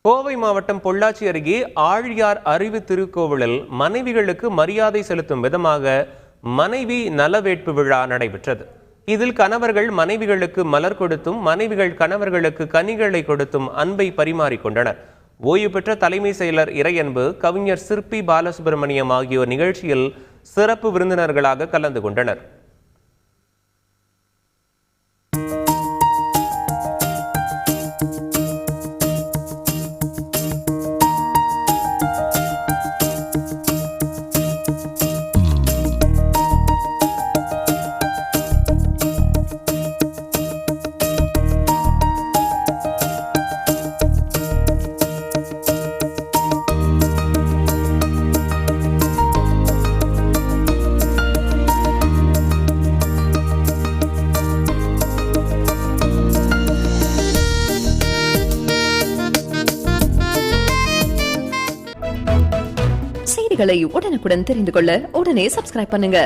கோவை மாவட்டம் பொள்ளாச்சி அருகே ஆழியார் அருவி திருக்கோவிலில் மனைவிகளுக்கு மரியாதை செலுத்தும் விதமாக மனைவி நலவேட்பு விழா நடைபெற்றது. இதில் கணவர்கள் மனைவிகளுக்கு மலர் கொடுத்தும் மனைவிகள் கணவர்களுக்கு கனிகளை கொடுத்தும் அன்பை பரிமாறிக்கொண்டனர். ஓய்வு பெற்ற தலைமை செயலர் இறையன்பு, கவிஞர் சிற்பி பாலசுப்ரமணியம் ஆகியோர் நிகழ்ச்சியில் சிறப்பு விருந்தினர்களாக கலந்து கொண்டனர். செய்திகளை உடனுக்குடன் தெரிந்து கொள்ள உடனே சப்ஸ்கிரைப் பண்ணுங்க.